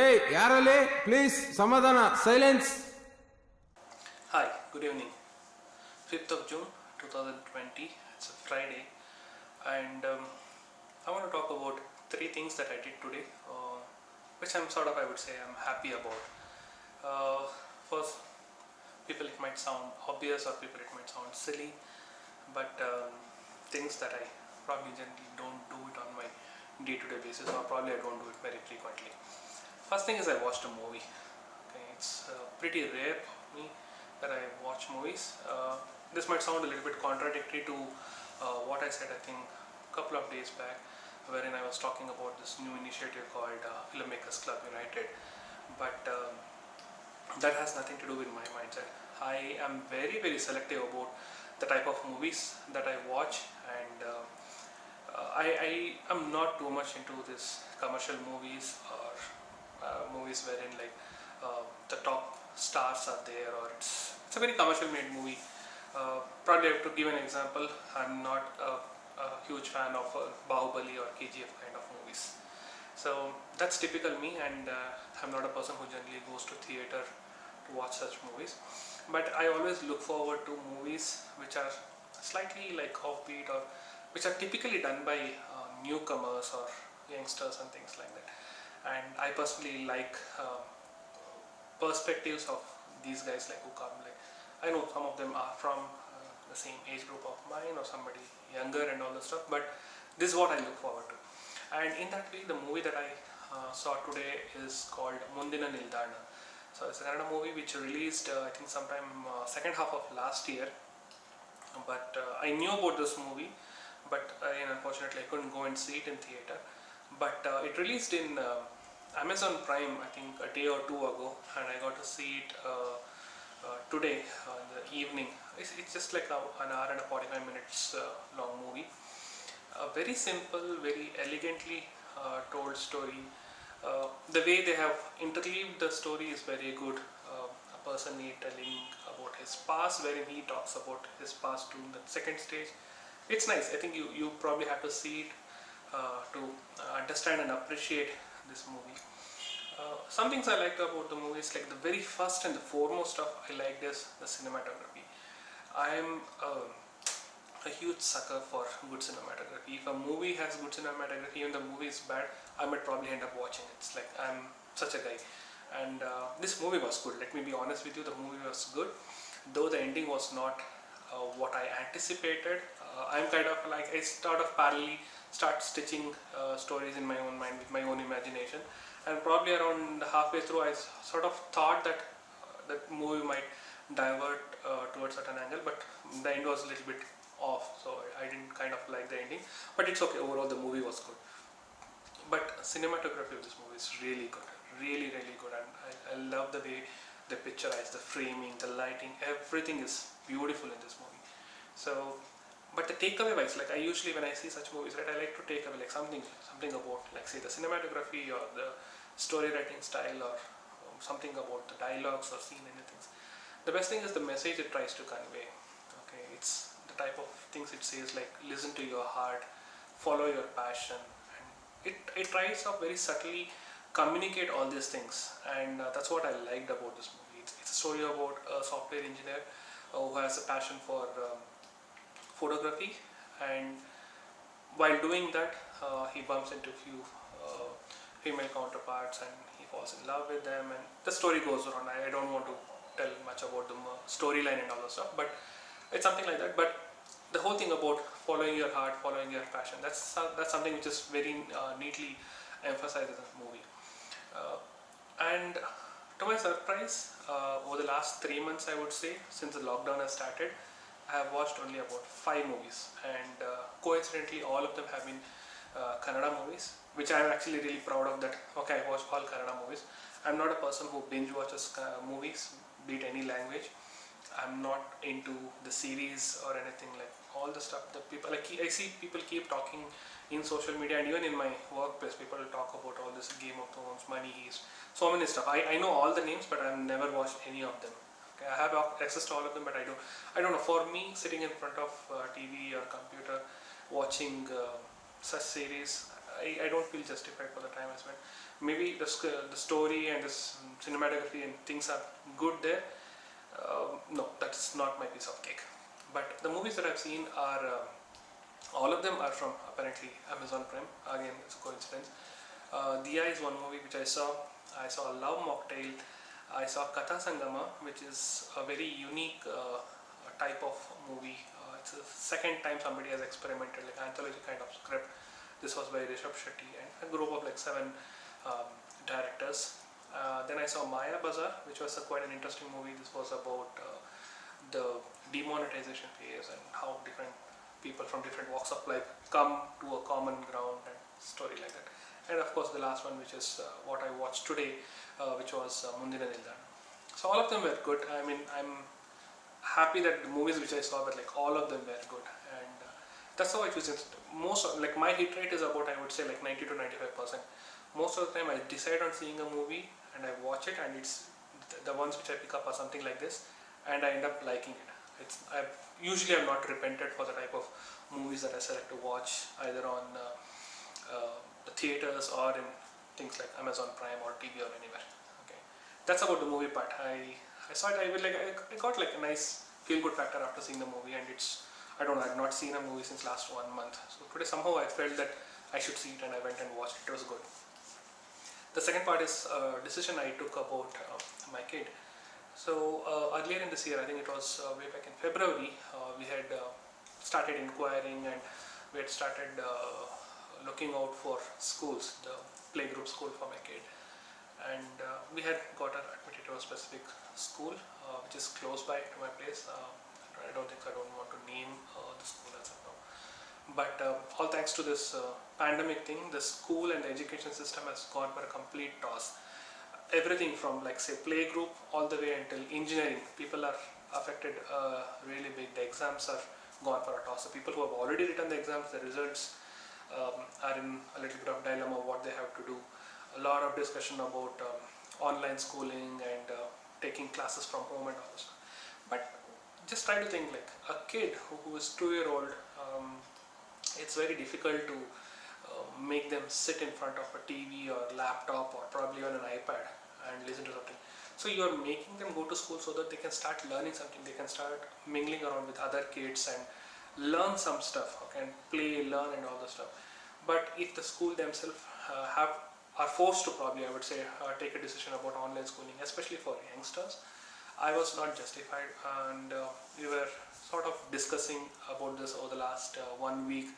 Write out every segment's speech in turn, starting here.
ಏಯ್ ಯಾರಲ್ಲಿ ಪ್ಲೀಸ್ ಸಮಾಧಾನ silence. Hi, good evening. 5th of June 2020, it's a Friday, and I want to talk about three things that I did today, which I would say, I'm happy about. Uh, First, people it might sound obvious or people it might sound silly, but things that I probably generally don't do it on my day-to-day basis, or probably I don't do it very frequently. First thing is I watched a movie. Okay, it's pretty rare for me that I watch movies. This might sound a little bit contradictory to what I said, I think, a couple of days back, wherein I was talking about this new initiative called Filmmakers Club United. But that has nothing to do with my mindset. I am very, very selective about the type of movies that I watch, and I am not too much into this commercial movies or movies wherein like the top stars are there, or it's a very commercial made movie. Probably I have to give an example. I'm not a huge fan of Bahubali or KGF kind of movies. So that's typical me, and I'm not a person who generally goes to theater to watch such movies. But I always look forward to movies which are slightly like offbeat, or which are typically done by newcomers or youngsters and things like that. And I personally like perspectives of these guys like who come, like I know some of them are from the same age group of mine or somebody younger and all that stuff, but this is what I look forward to. And in that way, the movie that I saw today is called Mundina Nildana. So it's a Kannada movie which released I think sometime second half of last year. But I knew about this movie, but unfortunately I couldn't go and see it in theater. But it released in Amazon Prime, I think a day or two ago, and I got to see it today in the evening. It's just like an hour and 45 minutes long movie. A very simple, very elegantly told story. The way they have interleaved the story is very good. A person telling about his past, wherein he talks about his past to the second stage. It's nice. I think you probably have to see it to understand and appreciate this movie. Some things I liked about the movie is like the very first and the foremost stuff I liked is the cinematography. I am a huge sucker for good cinematography. If a movie has good cinematography, even the movie is bad, I might probably end up watching it. It's like I'm such a guy. And this movie was good. Let me be honest with you, the movie was good. Though the ending was not what I anticipated, I'm kind of like, I parallelly start stitching stories in my own mind with my own imagination. And probably around halfway through, I sort of thought that that movie might divert towards certain angle, but the end was a little bit off, so I didn't kind of like the ending. But it's okay. Overall, the movie was good. But cinematography of this movie is really good, really, really good, and I love the way they picturize the framing, the lighting, everything is beautiful in this movie. So, but the takeaway wise, like I usually when I see such movies, right, I like to take away like something about, like say the cinematography or the story writing style, or something about the dialogues or scene, anything. The best thing is the message it tries to convey. Okay, it's the type of things it says, like listen to your heart, follow your passion, and it tries to very subtly communicate all these things, and that's what I liked about this movie. It's a story about a software engineer who has a passion for photography, and while doing that he bumps into a few female counterparts and he falls in love with them, and the story goes on. I don't want to tell much about the storyline and all that stuff, but it's something like that. But the whole thing about following your heart, following your passion, that's something which is very neatly emphasized in the movie. And to my surprise, over the last 3 months, I would say, since the lockdown has started, I have watched only about 5 movies, and coincidentally all of them have been Kannada movies, which I am actually really proud of. That okay, I watch all Kannada movies. I'm not a person who binge watches movies, be it any language. I'm not into the series or anything, like all the stuff that people like. I see people keep talking in social media, and even in my workplace, people talk about all this Game of Thrones, Money Heist, so many stuff. I know all the names, but I've never watched any of them. Okay, I have access to all of them, but I don't know. For me, sitting in front of TV or computer, watching such series, I don't feel justified for the time I spent. Maybe the story and this cinematography and things are good there. No, that's not my piece of cake. But the movies that I've seen are all of them are from apparently Amazon Prime. Again, it's a coincidence. Diya is one movie which I saw. I saw Love Mocktail. I saw Katha Sangama, which is a very unique type of movie. It's the second time somebody has experimented like anthology kind of script. This was by Rishabh Shetty and a group of like 7 directors. Then I saw Maya Bazaar, which was quite an interesting movie. This was about the demonetization phase and how different people from different walks of life come to a common ground and story like that. And of course the last one, which is what I watched today, which was Mundina Nildana. So all of them were good. I mean, I'm happy that the movies which I saw, but like all of them were good, and that's how I choose it. Most like my hit rate is about, I would say, like 90 to 95%. Most of the time I decide on seeing a movie and I watch it, and it's the ones which I pick up are something like this, and I end up liking it. I'm not repented for the type of movies that I select to watch either on the theaters or in things like Amazon Prime or TV or anywhere. Okay, that's about the movie part. I saw it. I got like a nice feel good factor after seeing the movie, and I don't know, I've not seen a movie since last 1 month. So today somehow I felt that I should see it, and I went and watched it. It was good. The second part is a decision I took about my kid. So earlier in this year, I think it was way back in February, we had started inquiring, and we had started looking out for schools, the playgroup school for my kid. And we had got her admitted to a specific school which is close by to my place. I don't want to name the school as of now. But all thanks to this pandemic thing, the school and the education system has gone for a complete toss. Everything from like say playgroup all the way until engineering, people are affected really big. The exams are gone for a toss. The people who have already written the exams, the results are in a little bit of dilemma what they have to do. A lot of discussion about online schooling and taking classes from home and all this. But just try to think like a kid who is 2-year-old, it's very difficult to make them sit in front of a TV or laptop or probably on an iPad and listen to something. So you're making them go to school so that they can start learning something, they can start mingling around with other kids and learn some stuff, okay, and play, learn and all the stuff. But if the school themselves are forced to probably, I would say, take a decision about online schooling, especially for youngsters, I was not justified, and we were sort of discussing about this over the last 1 week,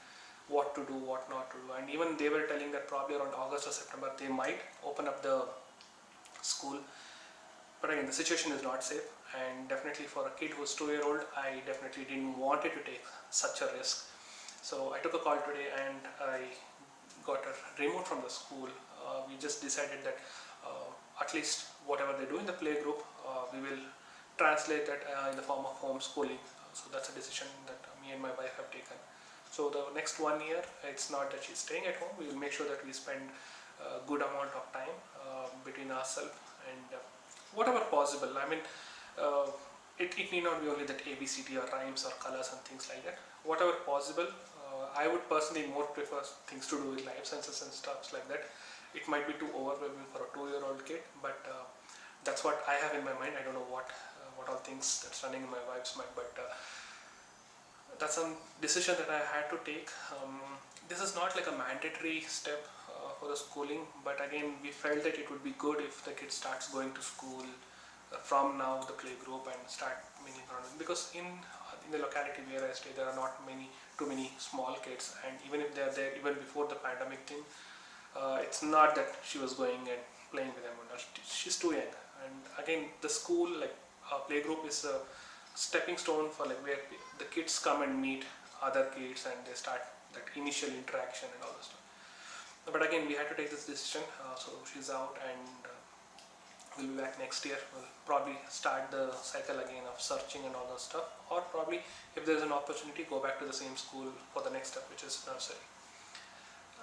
what to do, what not to do, and even they were telling that probably around August or September they might open up the school. But again, the situation is not safe, and definitely for a kid who's 2-year-old, I definitely didn't want it to take such a risk. So I took a call today and I got her removed from the school. We just decided that at least whatever they do in the playgroup, we will translate that in the form of homeschooling. So that's a decision that me and my wife have taken. So the next 1 year, it's not that she's staying at home. We will make sure that we spend a good amount of time between ourselves and whatever possible. I mean, it need not be only that ABCD or rhymes or colors and things like that. Whatever possible, I would personally more prefer things to do with life sciences and stuff like that. It might be too overwhelming for a 2-year-old kid, but that's what I have in my mind. I don't know what all things that's running in my wife's mind, but that's some decision that I had to take. This is not like a mandatory step for the schooling, but again, we felt that it would be good if the kid starts going to school from now, the playgroup, and start mingling around. Because in the locality where I stay, there are not too many small kids, and even if they are there, even before the pandemic thing, it's not that she was going and playing with them. She's too young, and again, the school, like playgroup, is a stepping stone for like where the kids come and meet other kids and they start that initial interaction and all this stuff. But again, we had to take this decision, so she's out, and we'll be back next year. We'll probably start the cycle again of searching and all that stuff, or probably if there's an opportunity, go back to the same school for the next step, which is nursery.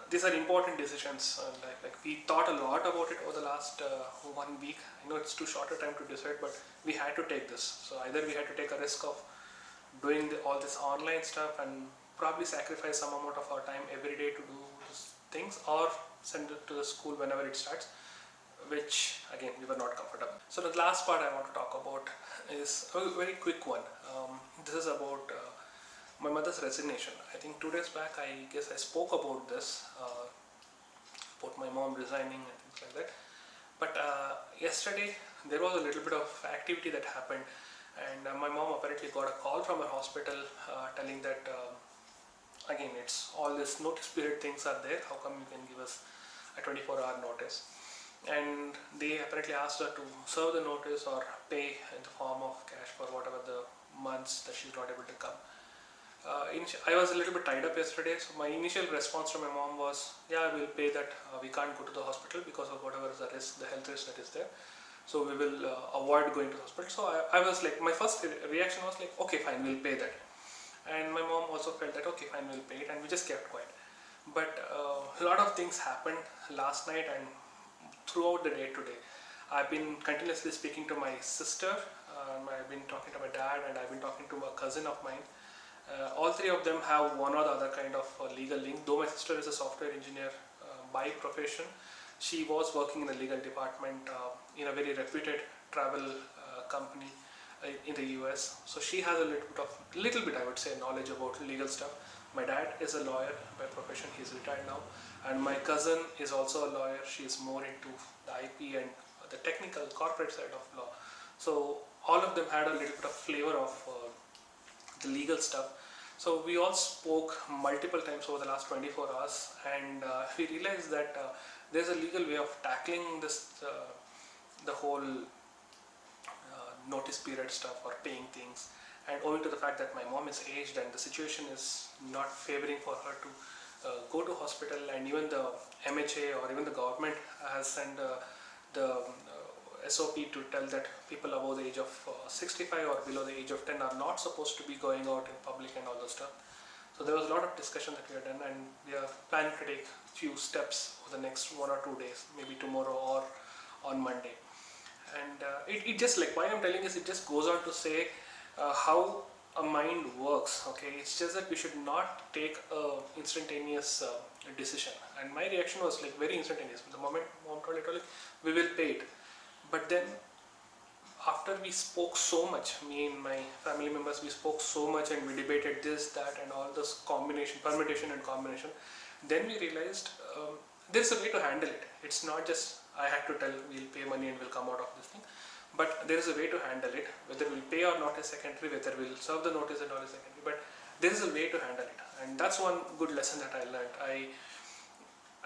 These are important decisions. Like we thought a lot about it over the last 1 week. I know it's too short a time to decide, but we had to take this. So either we had to take a risk of doing all this online stuff and probably sacrifice some amount of our time every day to do this things or send it to the school whenever it starts, which again we were not comfortable. So the last part I want to talk about is a very quick one. This is about my mother's resignation. I think 2 days back I guess I spoke about this, about my mom resigning and things like that. But yesterday there was a little bit of activity that happened, and my mom apparently got a call from her hospital telling that again it's all this notice period things are there. How come you can give us a 24-hour notice? And they apparently asked her to serve the notice or pay in the form of cash for whatever the months that she's not able to come. I was a little bit tied up yesterday, so my initial response to my mom was, yeah, we'll pay that. We can't go to the hospital because of whatever is the risk, the health risk that is there. So we will avoid going to the hospital. So I was like, my first reaction was like, okay, fine, we'll pay that. And my mom also felt that, okay, fine, we'll pay it, and we just kept quiet. But a lot of things happened last night and throughout the day today. I've been continuously speaking to my sister, I've been talking to my dad, and I've been talking to a cousin of mine. All three of them have one or the other kind of legal link. Though my sister is a software engineer by profession, she was working in the legal department in a very reputed travel company in the US. So she has a little bit I would say knowledge about legal stuff. My dad is a lawyer by profession. He's retired now, and my cousin is also a lawyer. She is more into the IP and the technical corporate side of law. So all of them had a little bit of flavor of the legal stuff. So we all spoke multiple times over the last 24 hours, and we realized that there's a legal way of tackling this, the whole notice period stuff or paying things. And owing to the fact that my mom is aged and the situation is not favoring for her to go to hospital, and even the MHA or even the government has sent the SOP to tell that people above the age of 65 or below the age of 10 are not supposed to be going out in public and all those stuff. So there was a lot of discussion that we had done, and we are planning to take few steps over the next 1 or 2 days, maybe tomorrow or on Monday. And it just, like, why I'm telling is, it just goes on to say how a mind works. Okay, it's just that we should not take a instantaneous decision. And my reaction was like very instantaneous. The moment mom told it, we will pay it. But then after we spoke so much, me and my family members, we spoke so much and we debated this, that and all this combination, permutation and combination, then we realized there's a way to handle it. It's not just I had to tell we'll pay money and we'll come out of this thing, but there is a way to handle it. Whether we'll pay or not is secondary, whether we'll serve the notice and all is secondary, but there is a way to handle it. And that's one good lesson that I learned.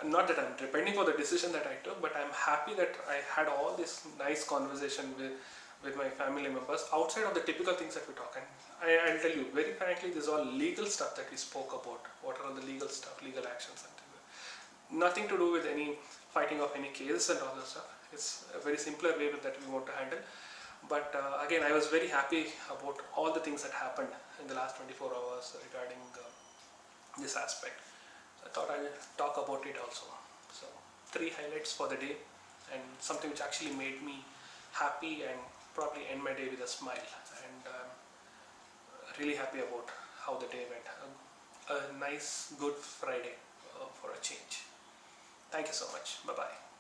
Not that I'm repenting for the decision that I took, but I'm happy that I had all this nice conversation with my family members outside of the typical things that we talk. And I'll tell you very frankly, this is all legal stuff that we spoke about. What are all the legal stuff, legal actions, and things. Nothing to do with any fighting of any cases and all that stuff. It's a very simpler way that we want to handle. But again, I was very happy about all the things that happened in the last 24 hours regarding this aspect. I thought I'll talk about it also. So 3 highlights for the day, and something which actually made me happy and probably end my day with a smile. And really happy about how the day went. A nice, good Friday for a change. Thank you so much. Bye-bye.